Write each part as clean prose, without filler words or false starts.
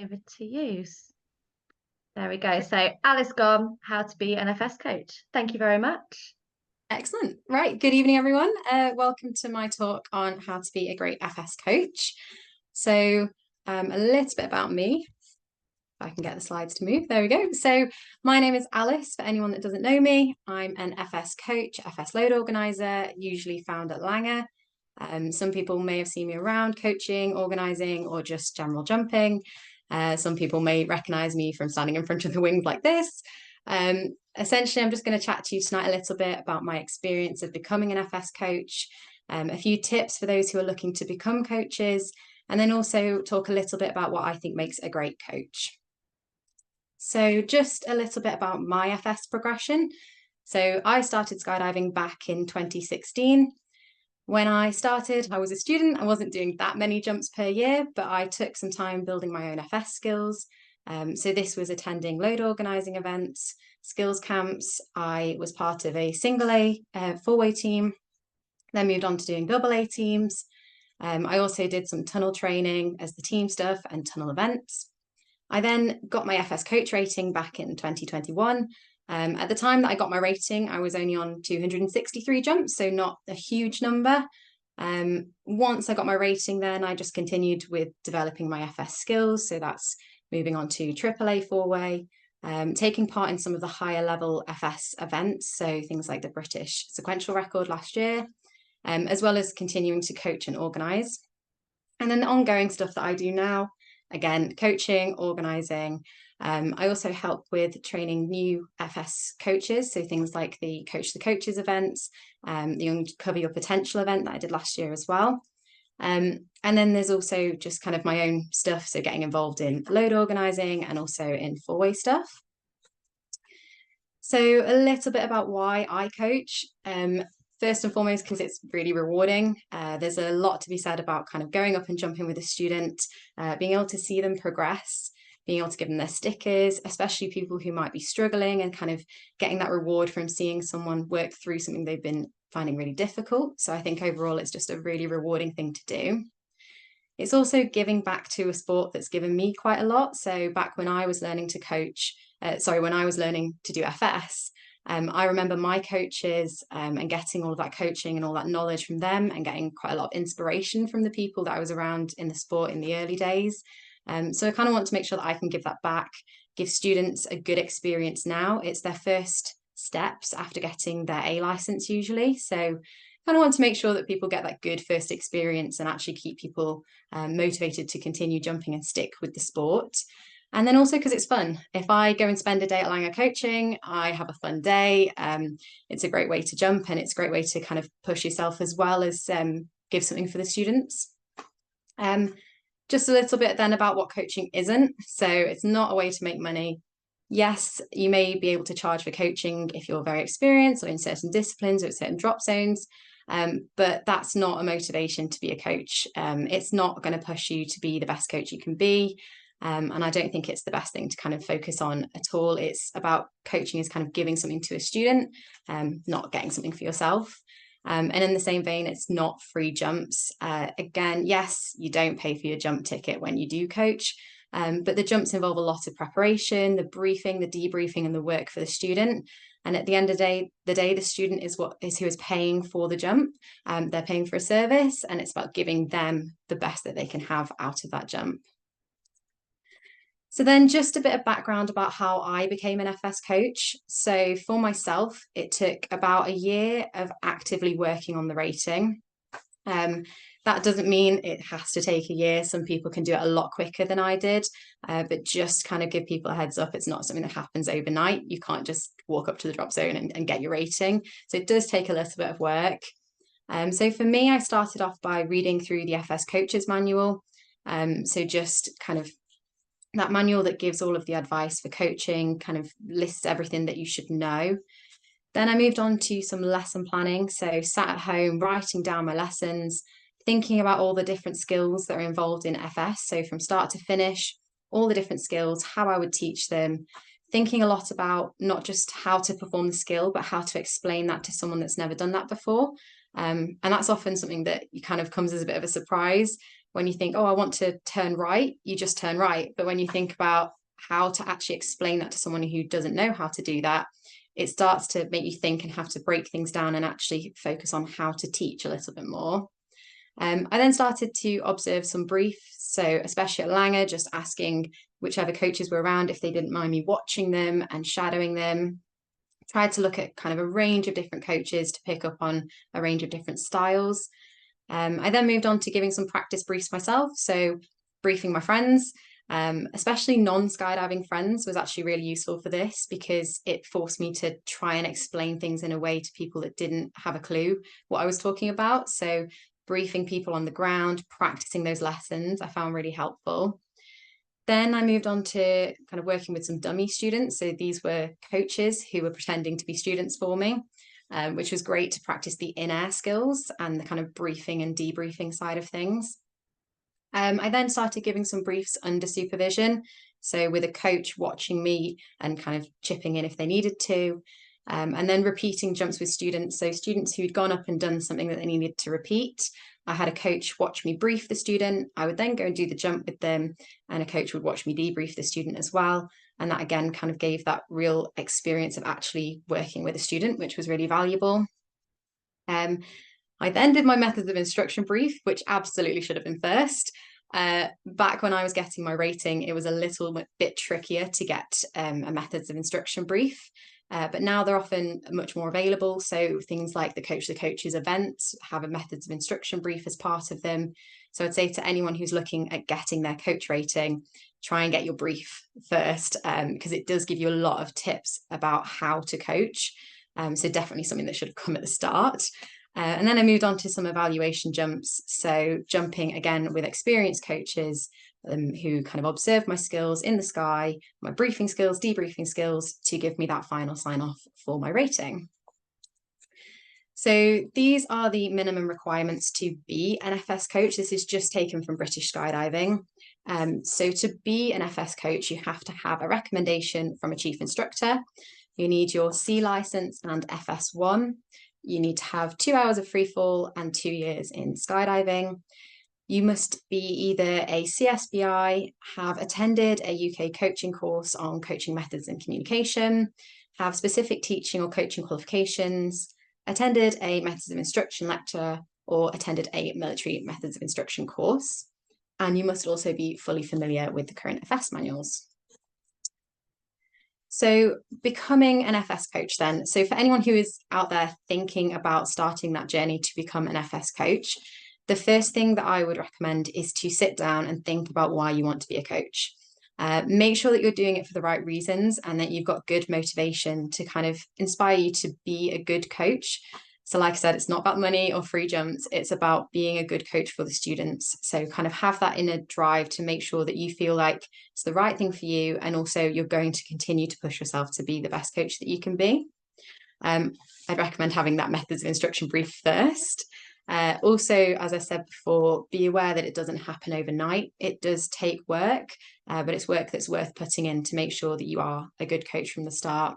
over to you. There we go. So Alice Gomm, how to be an FS coach. Thank you very much. Excellent. Right. Good evening, everyone. Welcome to my talk on how to be a great FS coach. So a little bit about me. If I can get the slides to move. There we go. So my name is Alice. For anyone that doesn't know me, I'm an FS coach, FS load organizer, usually found at Langar. Some people may have seen me around coaching, organising, or just general jumping. Some people may recognise me from standing in front of the wings like this. Essentially, I'm just going to chat to you tonight a little bit about my experience of becoming an FS coach, a few tips for those who are looking to become coaches, and then also talk a little bit about what I think makes a great coach. So just a little bit about my FS progression. So I started skydiving back in 2016. When I started, I was a student. I wasn't doing that many jumps per year, but I took some time building my own FS skills. So this was attending load organising events, skills camps. I was part of a single A four-way team, then moved on to doing double A teams. I also did some tunnel training as the team stuff and tunnel events. I then got my FS coach rating back in 2021. At the time that I got my rating, I was only on 263 jumps, so not a huge number. Once I got my rating, then I just continued with developing my FS skills. So that's moving on to AAA four-way, taking part in some of the higher level FS events. So things like the British sequential record last year, as well as continuing to coach and organise. And then the ongoing stuff that I do now, again, coaching, organising. I also help with training new FS coaches, so things like the Coach the Coaches events, the Uncover Your Potential event that I did last year as well. And then there's also just kind of my own stuff, so getting involved in load organising and also in four-way stuff. So a little bit about why I coach. First and foremost, because it's really rewarding. There's a lot to be said about kind of going up and jumping with a student, being able to see them progress, being able to give them their stickers, especially people who might be struggling, and kind of getting that reward from seeing someone work through something they've been finding really difficult. So I think overall it's just a really rewarding thing to do. It's also giving back to a sport that's given me quite a lot. So back when I was learning to coach, when I was learning to do FS, I remember my coaches and getting all of that coaching and all that knowledge from them, and getting quite a lot of inspiration from the people that I was around in the sport in the early days. So I kind of want to make sure that I can give that back, give students a good experience now. It's their first steps after getting their A license usually. So kind of want to make sure that people get that good first experience and actually keep people motivated to continue jumping and stick with the sport. And then also because it's fun. If I go and spend a day at Langar coaching, I have a fun day. It's a great way to jump, and it's a great way to kind of push yourself as well as give something for the students. Just a little bit then about what coaching isn't. So it's not a way to make money. Yes, you may be able to charge for coaching if you're very experienced or in certain disciplines or at certain drop zones. But that's not a motivation to be a coach. It's not going to push you to be the best coach you can be. And I don't think it's the best thing to kind of focus on at all. It's about coaching as kind of giving something to a student, not getting something for yourself. And in the same vein, it's not free jumps. Again, yes, you don't pay for your jump ticket when you do coach, but the jumps involve a lot of preparation, the briefing, the debriefing, and the work for the student. And at the end of the day, the student is who is paying for the jump. They're paying for a service, and it's about giving them the best that they can have out of that jump. So then just a bit of background about how I became an FS coach. So for myself, it took about a year of actively working on the rating. That doesn't mean it has to take a year. Some people can do it a lot quicker than I did, but just kind of give people a heads up. It's not something that happens overnight. You can't just walk up to the drop zone and get your rating. So it does take a little bit of work. So for me, I started off by reading through the FS Coaches Manual. So just kind of that manual that gives all of the advice for coaching, kind of lists everything that you should know. Then I moved on to some lesson planning. So sat at home, writing down my lessons, thinking about all the different skills that are involved in FS. So from start to finish, all the different skills, how I would teach them, thinking a lot about not just how to perform the skill, but how to explain that to someone that's never done that before. And that's often something that kind of comes as a bit of a surprise. when you think, oh, I want to turn right, you just turn right. But when you think about how to actually explain that to someone who doesn't know how to do that, it starts to make you think and have to break things down and actually focus on how to teach a little bit more. I then started to observe some briefs, so especially at Langar, just asking whichever coaches were around if they didn't mind me watching them and shadowing them. Tried to look at kind of a range of different coaches to pick up on a range of different styles. I then moved on to giving some practice briefs myself, so briefing my friends, especially non-skydiving friends was actually really useful for this because it forced me to try and explain things in a way to people that didn't have a clue what I was talking about. So briefing people on the ground, practicing those lessons, I found really helpful. Then I moved on to kind of working with some dummy students. So these were coaches who were pretending to be students for me, which was great to practice the in-air skills and the kind of briefing and debriefing side of things. I then started giving some briefs under supervision. So with a coach watching me and kind of chipping in if they needed to. And then repeating jumps with students. So students who'd gone up and done something that they needed to repeat, I had a coach watch me brief the student. I would then go and do the jump with them, and a coach would watch me debrief the student as well. And that again kind of gave that real experience of actually working with a student, which was really valuable. I then did my methods of instruction brief, which absolutely should have been first. Back when I was getting my rating, it was a little bit trickier to get a methods of instruction brief. But now they're often much more available. So things like the Coaches events have a methods of instruction brief as part of them. So I'd say to anyone who's looking at getting their coach rating, try and get your brief first, because it does give you a lot of tips about how to coach. So definitely something that should have come at the start. And then I moved on to some evaluation jumps. So jumping again with experienced coaches who kind of observed my skills in the sky, my briefing skills, debriefing skills, to give me that final sign off for my rating. So these are the minimum requirements to be an FS coach. This is just taken from British Skydiving. So to be an FS coach, you have to have a recommendation from a chief instructor. You need your C license and FS1. You need to have 2 hours of free fall and 2 years in skydiving. You must be either a CSBI, have attended a UK coaching course on coaching methods and communication, have specific teaching or coaching qualifications, attended a methods of instruction lecture, or attended a military methods of instruction course. And you must also be fully familiar with the current FS manuals. So becoming an FS coach then. So for anyone who is out there thinking about starting that journey to become an FS coach, the first thing that I would recommend is to sit down and think about why you want to be a coach. Make sure that you're doing it for the right reasons and that you've got good motivation to kind of inspire you to be a good coach. So like I said, it's not about money or free jumps. It's about being a good coach for the students. So kind of have that inner drive to make sure that you feel like it's the right thing for you. And also you're going to continue to push yourself to be the best coach that you can be. I'd recommend having that methods of instruction brief first. Also, as I said before, be aware that it doesn't happen overnight. It does take work, but it's work that's worth putting in to make sure that you are a good coach from the start.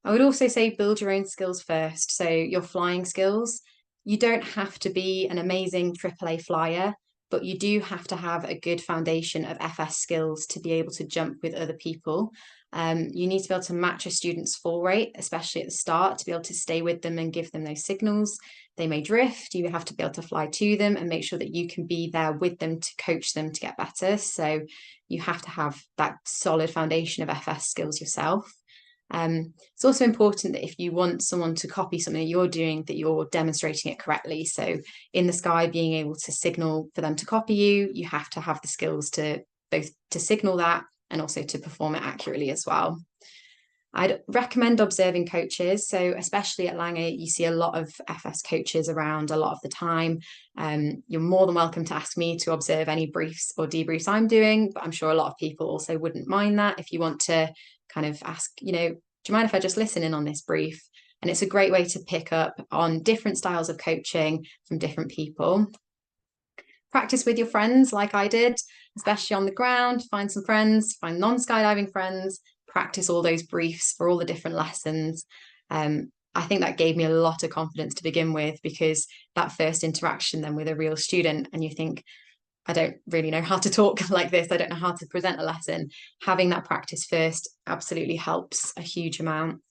I would also say build your own skills first. So your flying skills, you don't have to be an amazing AAA flyer, but you do have to have a good foundation of FS skills to be able to jump with other people. You need to be able to match a student's fall rate, especially at the start, to be able to stay with them and give them those signals. They may drift, you have to be able to fly to them and make sure that you can be there with them to coach them to get better. So you have to have that solid foundation of FS skills yourself. It's also important that if you want someone to copy something that you're doing, that you're demonstrating it correctly. So in the sky, being able to signal for them to copy you, you have to have the skills to both to signal that and also to perform it accurately as well. I'd recommend observing coaches. So especially at Langar, you see a lot of FS coaches around a lot of the time. You're more than welcome to ask me to observe any briefs or debriefs I'm doing, but I'm sure a lot of people also wouldn't mind that if you want to kind of ask, do you mind if I just listen in on this brief? And it's a great way to pick up on different styles of coaching from different people. Practice with your friends like I did, especially on the ground. Find some friends, find non-skydiving friends, practice all those briefs for all the different lessons. I think that gave me a lot of confidence to begin with, because that first interaction then with a real student, and you think, I don't really know how to talk like this, I don't know how to present a lesson. Having that practice first absolutely helps a huge amount.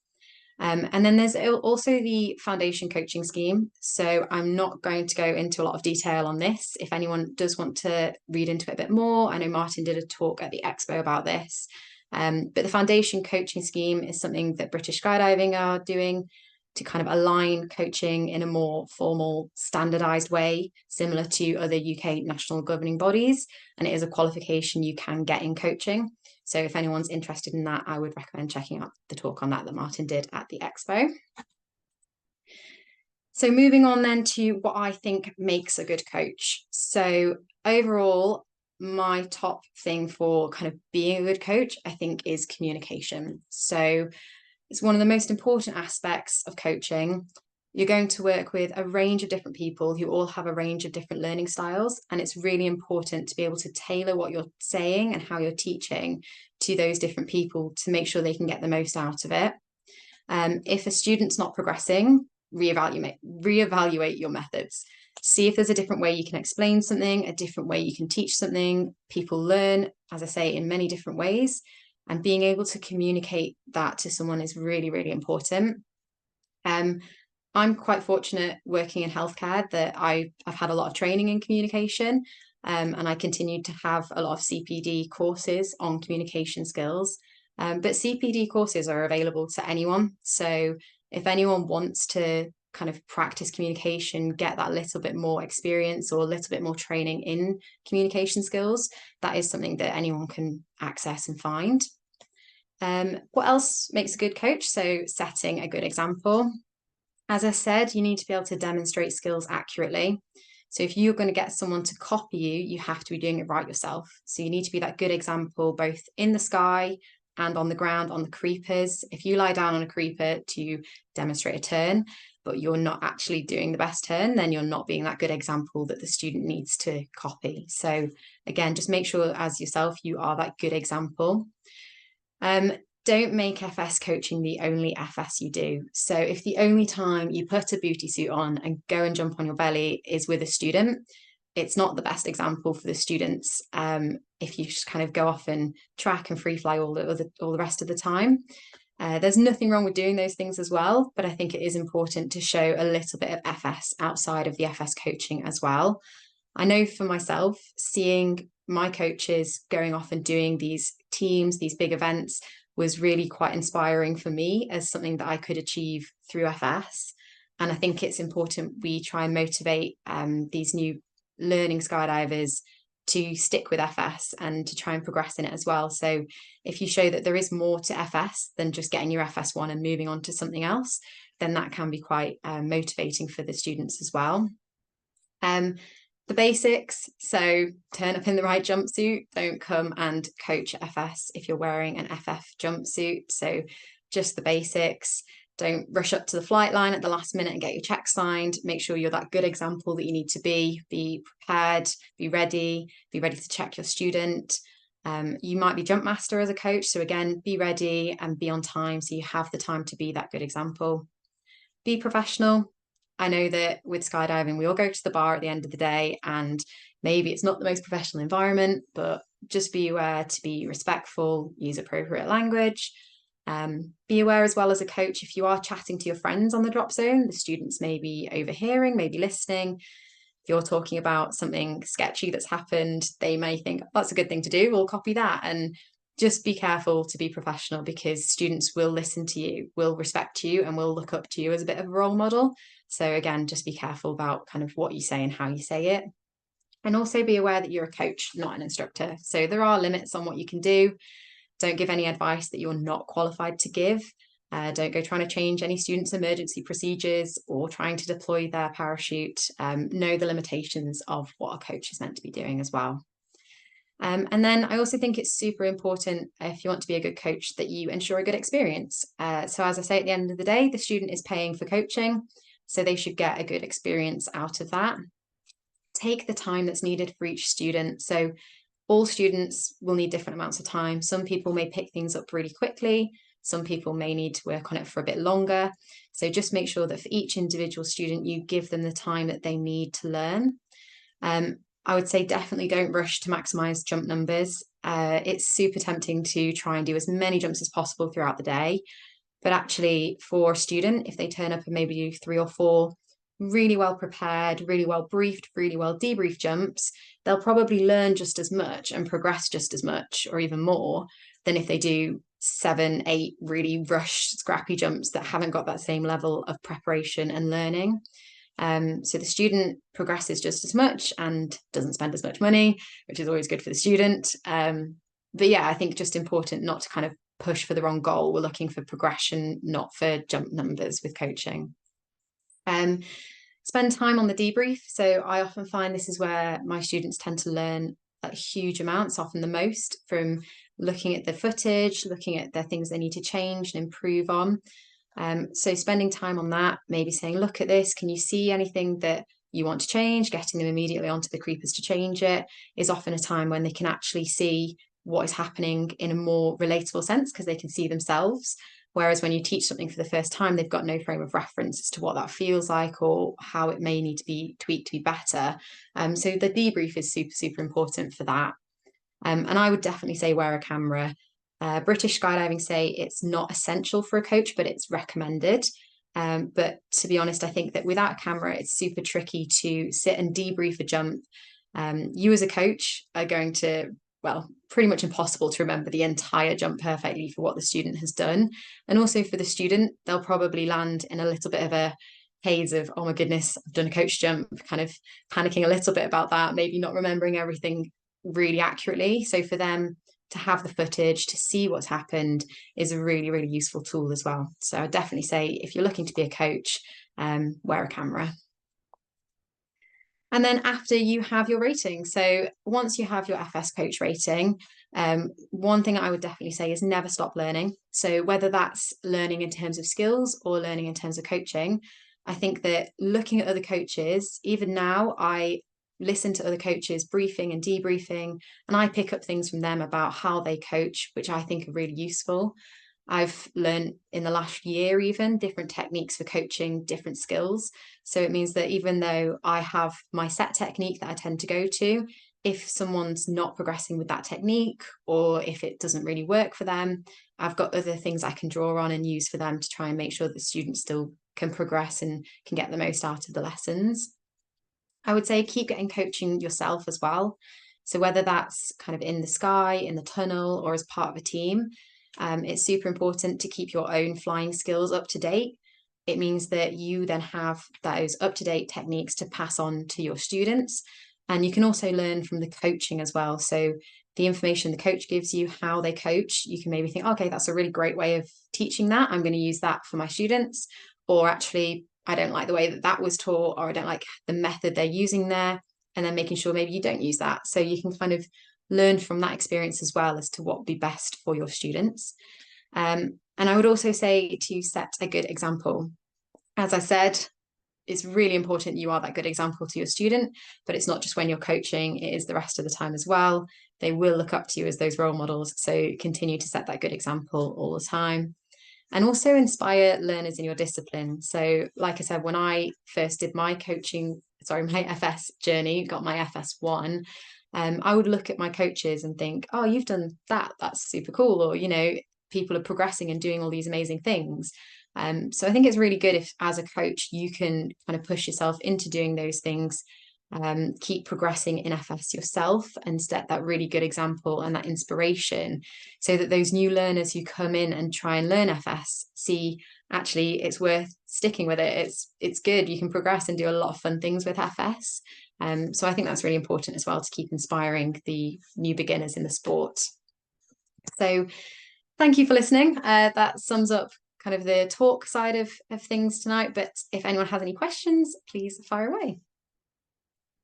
And then there's also the foundation coaching scheme. So I'm not going to go into a lot of detail on this. If anyone does want to read into it a bit more, I know Martin did a talk at the expo about this. But the foundation coaching scheme is something that British Skydiving are doing to kind of align coaching in a more formal, standardized way, similar to other UK national governing bodies. And it is a qualification you can get in coaching. So if anyone's interested in that, I would recommend checking out the talk on that Martin did at the expo. So moving on then to what I think makes a good coach. So overall, my top thing for kind of being a good coach, I think, is communication. So it's one of the most important aspects of coaching. You're going to work with a range of different people who all have a range of different learning styles. And it's really important to be able to tailor what you're saying and how you're teaching to those different people to make sure they can get the most out of it. If a student's not progressing, reevaluate your methods. See if there's a different way you can explain something, a different way you can teach something. People learn, as I say, in many different ways. And being able to communicate that to someone is really, really important. I'm quite fortunate working in healthcare that I've had a lot of training in communication, and I continue to have a lot of CPD courses on communication skills. But CPD courses are available to anyone. So if anyone wants to kind of practice communication, get that little bit more experience or a little bit more training in communication skills, that is something that anyone can access and find. What else makes a good coach? So setting a good example. As I said, you need to be able to demonstrate skills accurately. So if you're going to get someone to copy you, you have to be doing it right yourself. So you need to be that good example, both in the sky and on the ground, on the creepers. If you lie down on a creeper to demonstrate a turn, but you're not actually doing the best turn, then you're not being that good example that the student needs to copy. So again, just make sure as yourself, you are that good example. Don't make FS coaching the only FS you do. So if the only time you put a booty suit on and go and jump on your belly is with a student, it's not the best example for the students. If you just kind of go off and track and free fly all the rest of the time. There's nothing wrong with doing those things as well, but I think it is important to show a little bit of FS outside of the FS coaching as well. I know for myself, seeing my coaches going off and doing these teams, these big events, was really quite inspiring for me as something that I could achieve through FS. And I think it's important we try and motivate these new learning skydivers to stick with FS and to try and progress in it as well. So if you show that there is more to FS than just getting your FS1 and moving on to something else, then that can be quite motivating for the students as well. The basics, so turn up in the right jumpsuit. Don't come and coach FS if you're wearing an FF jumpsuit. So just the basics. Don't rush up to the flight line at the last minute and get your check signed. Make sure you're that good example that you need to be. Be prepared, be ready to check your student. You might be jump master as a coach. So again, be ready and be on time so you have the time to be that good example. Be professional. I know that with skydiving, we all go to the bar at the end of the day, and maybe it's not the most professional environment, but just be aware to be respectful, use appropriate language. Be aware as well as a coach, if you are chatting to your friends on the drop zone, the students may be overhearing, maybe listening. If you're talking about something sketchy that's happened, they may think, oh, that's a good thing to do, we'll copy that. And just be careful to be professional, because students will listen to you, will respect you, and will look up to you as a bit of a role model. So again, just be careful about kind of what you say and how you say it. And also be aware that you're a coach, not an instructor. So there are limits on what you can do. Don't give any advice that you're not qualified to give. Don't go trying to change any students' emergency procedures or trying to deploy their parachute. Know the limitations of what a coach is meant to be doing as well. And then I also think it's super important, if you want to be a good coach, that you ensure a good experience. So as I say, at the end of the day, the student is paying for coaching, so they should get a good experience out of that. Take the time that's needed for each student. So all students will need different amounts of time. Some people may pick things up really quickly. Some people may need to work on it for a bit longer. So just make sure that for each individual student, you give them the time that they need to learn. I would say definitely don't rush to maximize jump numbers. It's super tempting to try and do as many jumps as possible throughout the day. But actually, for a student, if they turn up and maybe do 3 or 4 really well prepared, really well briefed, really well debriefed jumps, they'll probably learn just as much and progress just as much or even more than if they do 7, 8 really rushed, scrappy jumps that haven't got that same level of preparation and learning. So the student progresses just as much and doesn't spend as much money, which is always good for the student. But yeah, I think just important not to kind of push for the wrong goal. We're looking for progression, not for jump numbers with coaching. Spend time on the debrief. So I often find this is where my students tend to learn huge amounts, often the most, from looking at the footage, looking at the things they need to change and improve on. So spending time on that, maybe saying, look at this, can you see anything that you want to change? Getting them immediately onto the creepers to change it is often a time when they can actually see what is happening in a more relatable sense because they can see themselves. Whereas when you teach something for the first time, they've got no frame of reference as to what that feels like or how it may need to be tweaked to be better. So the debrief is super, super important for that. And I would definitely say wear a camera. British skydiving say it's not essential for a coach, but it's recommended. But to be honest, I think that without a camera, it's super tricky to sit and debrief a jump. You as a coach are going to, well, pretty much impossible to remember the entire jump perfectly for what the student has done. And also for the student, they'll probably land in a little bit of a haze of, oh my goodness, I've done a coach jump, kind of panicking a little bit about that, maybe not remembering everything really accurately. So for them to have the footage, to see what's happened is a really, really useful tool as well. So I definitely say if you're looking to be a coach, wear a camera. And then after you have your rating, so once you have your FS coach rating, one thing I would definitely say is never stop learning. So whether that's learning in terms of skills or learning in terms of coaching, I think that looking at other coaches, even now, I listen to other coaches briefing and debriefing, and I pick up things from them about how they coach, which I think are really useful. I've learned in the last year even different techniques for coaching different skills. So it means that even though I have my set technique that I tend to go to, if someone's not progressing with that technique or if it doesn't really work for them, I've got other things I can draw on and use for them to try and make sure that the students still can progress and can get the most out of the lessons. I would say keep getting coaching yourself as well. So whether that's kind of in the sky, in the tunnel, or as part of a team, it's super important to keep your own flying skills up to date. It means that you then have those up-to-date techniques to pass on to your students. And you can also learn from the coaching as well. So the information the coach gives you, how they coach, you can maybe think, okay, that's a really great way of teaching that. I'm going to use that for my students. Or actually, I don't like the way that that was taught, or I don't like the method they're using there. And then making sure maybe you don't use that. So you can kind of learn from that experience as well as to what would be best for your students. And I would also say to set a good example. As I said, it's really important you are that good example to your student, but it's not just when you're coaching, it is the rest of the time as well. They will look up to you as those role models. So continue to set that good example all the time. And also inspire learners in your discipline. So like I said, when I first did my my FS journey, got my FS1, I would look at my coaches and think, oh, you've done that. That's super cool. Or, people are progressing and doing all these amazing things. So I think it's really good if, as a coach, you can kind of push yourself into doing those things, keep progressing in FS yourself and set that really good example and that inspiration so that those new learners who come in and try and learn FS see actually it's worth sticking with it. It's good. You can progress and do a lot of fun things with FS. So I think that's really important as well to keep inspiring the new beginners in the sport. So thank you for listening. That sums up kind of the talk side of things tonight. But if anyone has any questions, please fire away.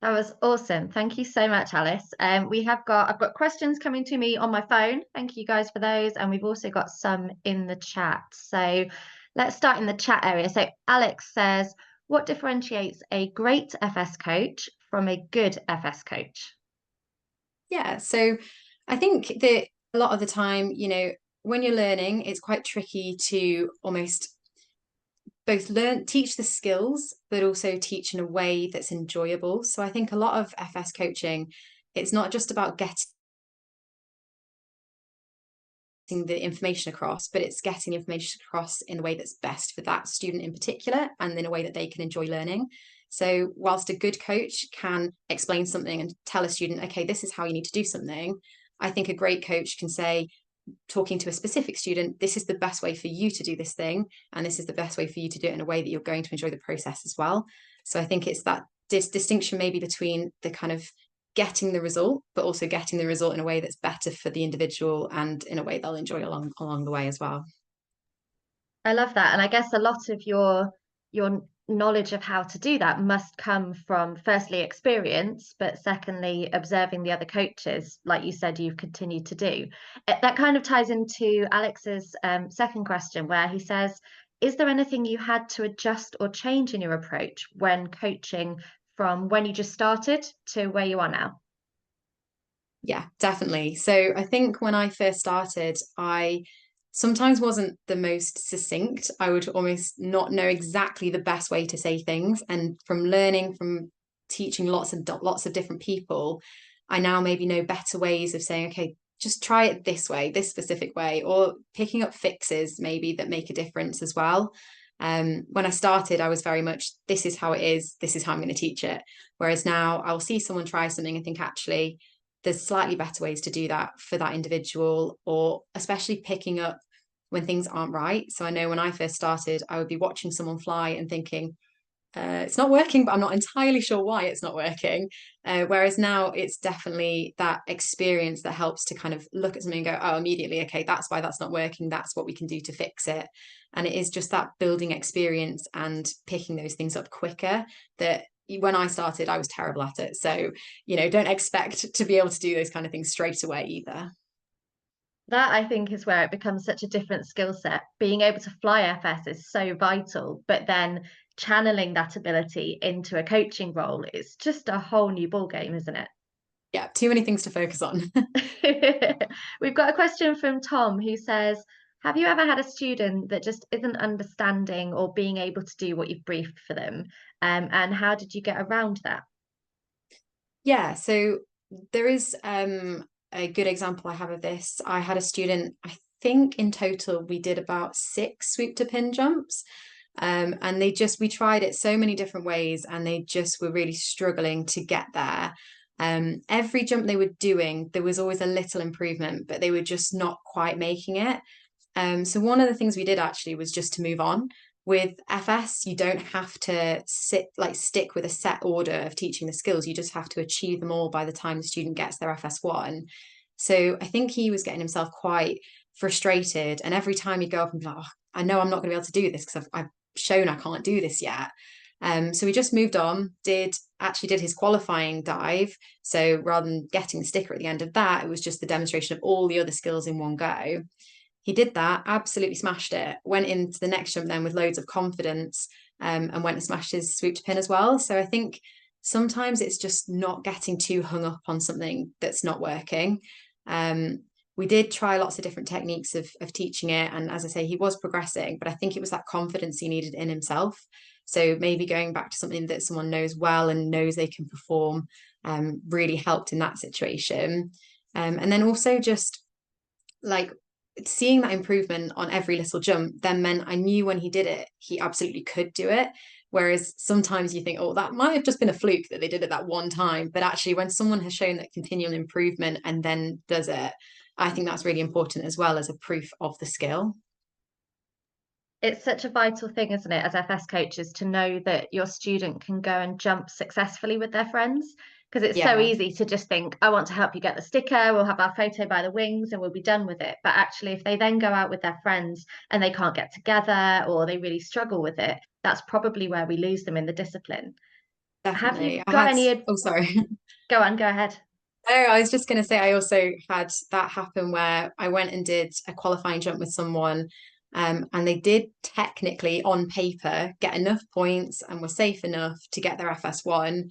That was awesome. Thank you so much, Alice. I've got questions coming to me on my phone. Thank you guys for those. And we've also got some in the chat. So let's start in the chat area. So Alex says, what differentiates a great FS coach from a good FS coach? Yeah, so I think that a lot of the time, when you're learning, it's quite tricky to almost both teach the skills, but also teach in a way that's enjoyable. So I think a lot of FS coaching, it's not just about getting the information across, but it's getting the information across in a way that's best for that student in particular, and in a way that they can enjoy learning. So whilst a good coach can explain something and tell a student, okay, this is how you need to do something, I think a great coach can say, talking to a specific student, this is the best way for you to do this thing, and this is the best way for you to do it in a way that you're going to enjoy the process as well. So I think it's that distinction maybe between the kind of getting the result, but also getting the result in a way that's better for the individual and in a way they'll enjoy along the way as well. I love that. And I guess a lot of your knowledge of how to do that must come from firstly experience, but secondly observing the other coaches, like you said, you've continued to do. That kind of ties into Alex's second question, where he says, is there anything you had to adjust or change in your approach when coaching from when you just started to where you are now? Yeah, definitely. So I think when I first started, I sometimes wasn't the most succinct. I would almost not know exactly the best way to say things. And from learning, from teaching lots of different people, I now maybe know better ways of saying, okay, just try it this way, this specific way, or picking up fixes maybe that make a difference as well. When I started, I was very much, this is how it is, this is how I'm going to teach it. Whereas now I'll see someone try something and think, actually, there's slightly better ways to do that for that individual, or especially picking up when things aren't right. So I know when I first started, I would be watching someone fly and thinking, it's not working, but I'm not entirely sure why it's not working. Whereas now it's definitely that experience that helps to kind of look at something and go, oh, immediately, okay, that's why that's not working. That's what we can do to fix it. And it is just that building experience and picking those things up quicker that when I started, I was terrible at it. So, don't expect to be able to do those kind of things straight away either. That I think is where it becomes such a different skill set. Being able to fly FS is so vital, but then channeling that ability into a coaching role is just a whole new ball game, isn't it? Yeah, too many things to focus on. We've got a question from Tom who says, have you ever had a student that just isn't understanding or being able to do what you've briefed for them? And how did you get around that? Yeah, so there is a good example I have of this. I had a student, I think in total we did about 6 swoop to pin jumps. And we tried it so many different ways and they just were really struggling to get there. Every jump they were doing, there was always a little improvement, but they were just not quite making it. So one of the things we did actually was just to move on. With FS, you don't have to stick with a set order of teaching the skills. You just have to achieve them all by the time the student gets their FS1. So I think he was getting himself quite frustrated. And every time he'd go up and be like, oh, I know I'm not going to be able to do this because I've shown I can't do this yet. So we just moved on, did his qualifying dive. So rather than getting the sticker at the end of that, it was just the demonstration of all the other skills in one go. He did that, absolutely smashed it, went into the next jump then with loads of confidence, and went and smashed his swoop to pin as well. So I think sometimes it's just not getting too hung up on something that's not working. We did try lots of different techniques of teaching it. And as I say, he was progressing, but I think it was that confidence he needed in himself. So maybe going back to something that someone knows well and knows they can perform really helped in that situation. And then also just like seeing that improvement on every little jump then meant I knew when he did it, he absolutely could do it. Whereas sometimes you think, oh, that might have just been a fluke that they did it that one time. But actually, when someone has shown that continual improvement and then does it, I think that's really important as well as a proof of the skill. It's such a vital thing, isn't it, as FS coaches, to know that your student can go and jump successfully with their friends. Because it's so Yeah, easy to just think, I want to help you get the sticker, we'll have our photo by the wings and we'll be done with it. But actually, if they then go out with their friends and they can't get together or they really struggle with it, that's probably where we lose them in the discipline. Have you definitely. got any? Oh, sorry. Go on, go ahead. Oh, I was just going to say, I also had that happen where I went and did a qualifying jump with someone, and they did technically, on paper, get enough points and were safe enough to get their FS1.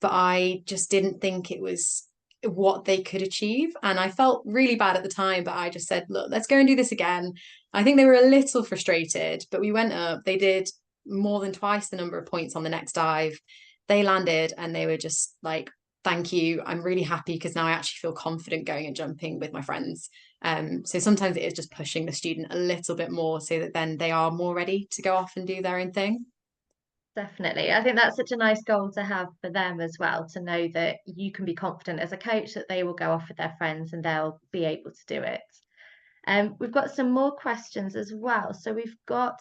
But I just didn't think it was what they could achieve. And I felt really bad at the time, but I just said, look, let's go and do this again. I think they were a little frustrated, but we went up. They did more than twice the number of points on the next dive. They landed and they were just like, thank you. I'm really happy because now I actually feel confident going and jumping with my friends. So sometimes it is just pushing the student a little bit more so that then they are more ready to go off and do their own thing. Definitely. I think that's such a nice goal to have for them as well, to know that you can be confident as a coach that they will go off with their friends and they'll be able to do it. We've got some more questions as well. So we've got,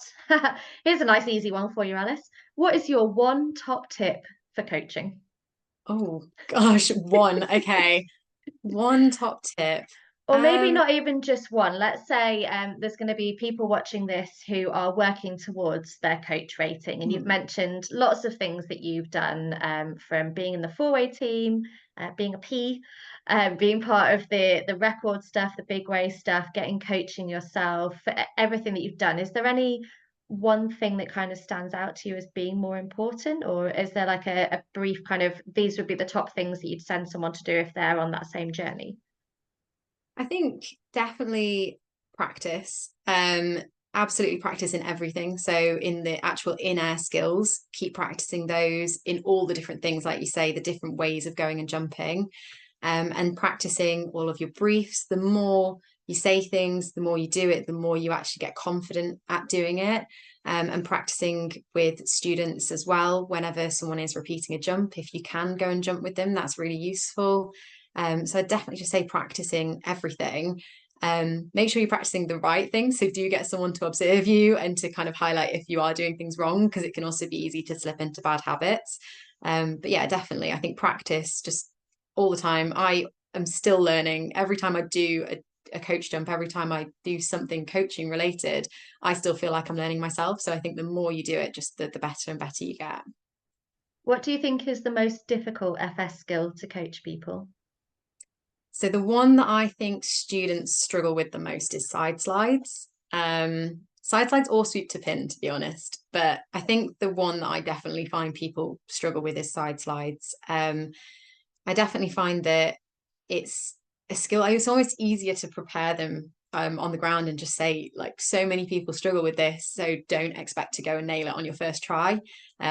here's a nice easy one for you, Alice. What is your one top tip for coaching? Oh gosh, one. Okay. One top tip. Or maybe Um, not even just one. Let's say there's going to be people watching this who are working towards their coach rating. And you've hmm. mentioned lots of things that you've done, from being in the four-way team, being a P, being part of the record stuff, the big race stuff, getting coaching yourself, everything that you've done. Is there any one thing that kind of stands out to you as being more important? Or is there like a brief kind of, these would be the top things that you'd send someone to do if they're on that same journey? I think definitely practice. Absolutely practice in everything. So in the actual in-air skills, keep practicing those in all the different things, like you say, the different ways of going and jumping, and practicing all of your briefs. The more you say things, the more you do it, the more you actually get confident at doing it. And practicing with students as well. Whenever someone is repeating a jump, if you can go and jump with them, that's really useful. So I definitely just say practicing everything. Make sure you're practicing the right thing. So do get someone to observe you and to kind of highlight if you are doing things wrong, because it can also be easy to slip into bad habits. But yeah, definitely, I think practice just all the time. I am still learning every time I do a coach jump, every time I do something coaching related, I still feel like I'm learning myself. So I think the more you do it, just the better and better you get. What do you think is the most difficult FS skill to coach people? So the one that I think students struggle with the most is side slides. Side slides or sweep to pin, to be honest. But I think the one that I definitely find people struggle with is side slides. I definitely find that it's a skill. It's almost easier to prepare them on the ground and just say, like, so many people struggle with this, so don't expect to go and nail it on your first try.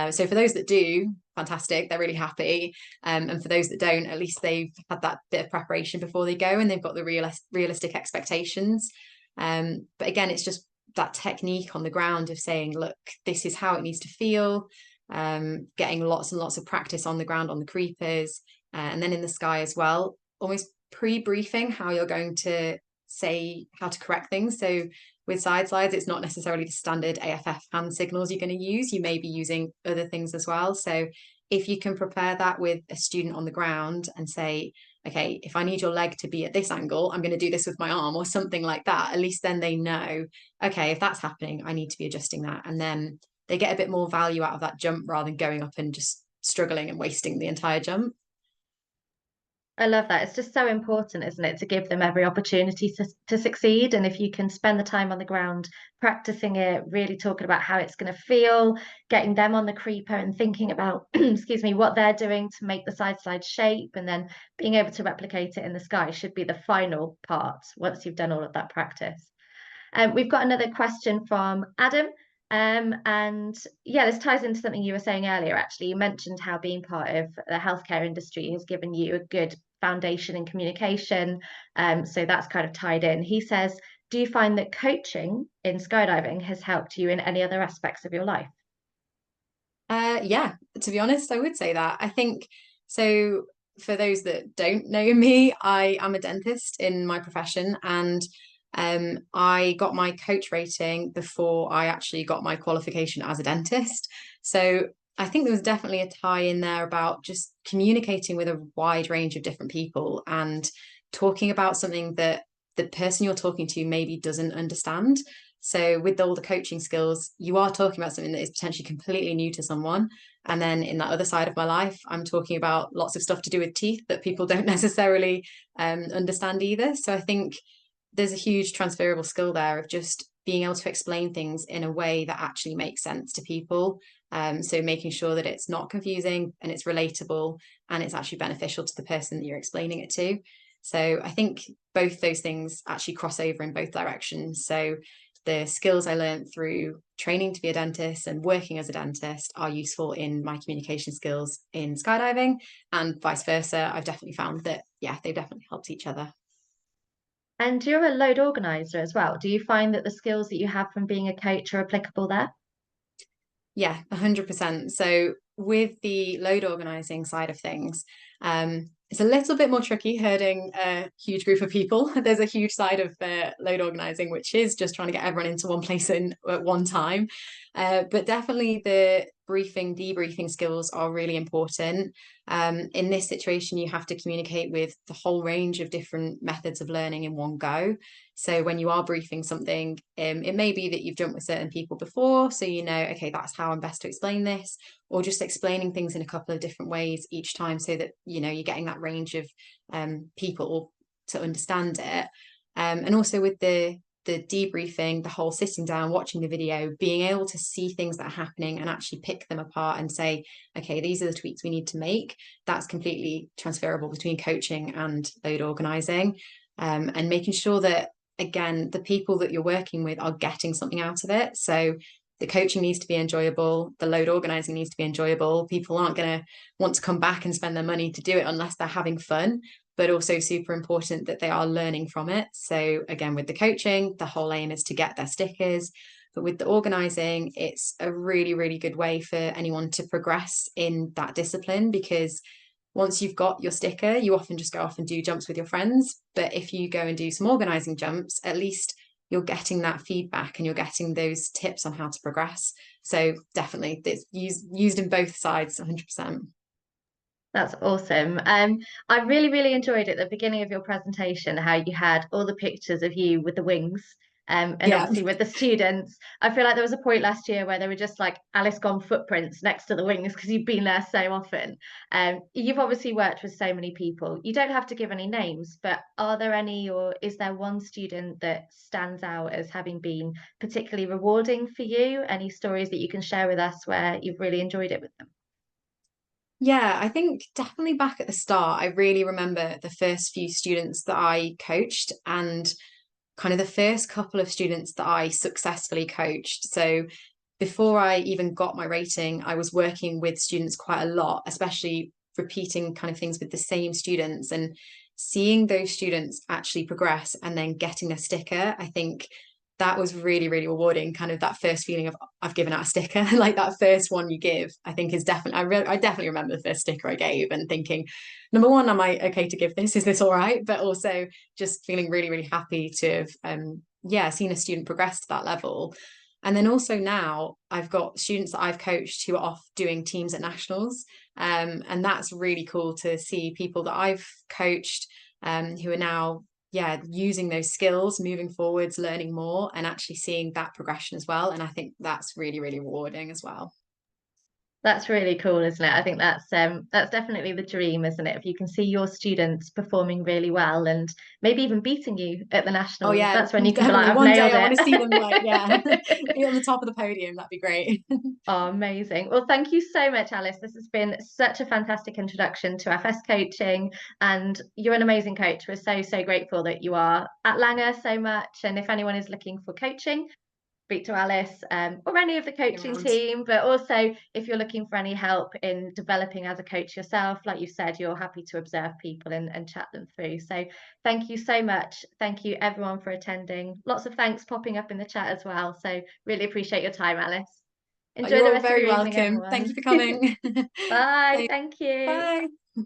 So for those that do, fantastic, they're really happy. And for those that don't, at least they've had that bit of preparation before they go and they've got the realistic expectations. But again, it's just that technique on the ground of saying, look, this is how it needs to feel. Getting lots and lots of practice on the ground on the creepers, and then in the sky as well, almost pre-briefing how you're going to say how to correct things. So with side slides, it's not necessarily the standard AFF hand signals you're going to use. You may be using other things as well. So if you can prepare that with a student on the ground and say, okay, if I need your leg to be at this angle, I'm going to do this with my arm or something like that, at least then they know, okay, if that's happening, I need to be adjusting that. And then they get a bit more value out of that jump rather than going up and just struggling and wasting the entire jump. I love that. It's just so important, isn't it, to give them every opportunity to succeed. And if you can spend the time on the ground practicing it, really talking about how it's going to feel, getting them on the creeper and thinking about, excuse me, what they're doing to make the side slide shape, and then being able to replicate it in the sky should be the final part once you've done all of that practice. We've got another question from Adam. And yeah, this ties into something you were saying earlier, actually. You mentioned how being part of the healthcare industry has given you a good foundation in communication. So that's kind of tied in. He says, do you find that coaching in skydiving has helped you in any other aspects of your life? Yeah, to be honest, I would say that. I think so. For those that don't know me, I am a dentist in my profession, and I got my coach rating before I actually got my qualification as a dentist. So I think there was definitely a tie in there about just communicating with a wide range of different people and talking about something that the person you're talking to maybe doesn't understand. So with all the coaching skills, you are talking about something that is potentially completely new to someone. And then in that other side of my life, I'm talking about lots of stuff to do with teeth that people don't necessarily understand either. So I think there's a huge transferable skill there of just being able to explain things in a way that actually makes sense to people. So making sure that it's not confusing and it's relatable and it's actually beneficial to the person that you're explaining it to. So I think both those things actually cross over in both directions. So the skills I learned through training to be a dentist and working as a dentist are useful in my communication skills in skydiving, and vice versa. I've definitely found that, yeah, they've definitely helped each other. And you're a load organizer as well. Do you find that the skills that you have from being a coach are applicable there? Yeah, 100%. So with the load organizing side of things, it's a little bit more tricky herding a huge group of people. There's a huge side of load organizing, which is just trying to get everyone into one place at one time. But definitely the briefing, debriefing skills are really important. In this situation, you have to communicate with the whole range of different methods of learning in one go. So when you are briefing something, it may be that you've jumped with certain people before, so you know, okay, that's how I'm best to explain this, or just explaining things in a couple of different ways each time, so that you know you're getting that range of people to understand it. And also with the debriefing, the whole sitting down, watching the video, being able to see things that are happening and actually pick them apart and say, okay, these are the tweaks we need to make. That's completely transferable between coaching and load organizing. And making sure that, again, the people that you're working with are getting something out of it. So the coaching needs to be enjoyable, the load organizing needs to be enjoyable. People aren't going to want to come back and spend their money to do it unless they're having fun, but also super important that they are learning from it. So again, with the coaching, the whole aim is to get their stickers. But with the organizing, it's a really, really good way for anyone to progress in that discipline, because once you've got your sticker, you often just go off and do jumps with your friends. But if you go and do some organizing jumps, at least you're getting that feedback and you're getting those tips on how to progress. So definitely it's used in both sides 100%. That's awesome. I really, really enjoyed at the beginning of your presentation how you had all the pictures of you with the wings, and Yeah. obviously with the students. I feel like there was a point last year where they were just like Alice Gomm footprints next to the wings because you've been there so often. You've obviously worked with so many people. You don't have to give any names, but are there any, or is there one student that stands out as having been particularly rewarding for you? Any stories that you can share with us where you've really enjoyed it with them? Yeah, I think definitely back at the start, I really remember the first few students that I coached and kind of the first couple of students that I successfully coached. So before I even got my rating, I was working with students quite a lot, especially repeating kind of things with the same students, and seeing those students actually progress and then getting their sticker. I think that was really, really rewarding. Kind of that first feeling of I've given out a sticker, like that first one you give, I think is definitely, I definitely remember the first sticker I gave and thinking, number one, am I okay to give this? Is this all right? But also just feeling really, really happy to have, yeah, seen a student progress to that level. And then also now I've got students that I've coached who are off doing teams at nationals. And that's really cool to see people that I've coached who are now, yeah, using those skills, moving forwards, learning more, and actually seeing that progression as well. And I think that's really, really rewarding as well. That's really cool, isn't it? I think that's definitely the dream, isn't it? If you can see your students performing really well and maybe even beating you at the Oh nationals, yeah, that's when you can be like, definitely. I've One day nailed I want to see them like, yeah, it. be on the top of the podium. That'd be great. Oh, amazing. Well, thank you so much, Alice. This has been such a fantastic introduction to FS coaching, and you're an amazing coach. We're so, so grateful that you are at Langer so much. And if anyone is looking for coaching, speak to Alice, or any of the coaching Around. team. But also, if you're looking for any help in developing as a coach yourself, like you said, you're happy to observe people and chat them through. So thank you so much. Thank you, everyone, for attending. Lots of thanks popping up in the chat as well. So really appreciate your time, Alice. Enjoy You're the all rest of very your evening, welcome. Thank you everyone. for coming. Bye. Okay, Thank you. bye.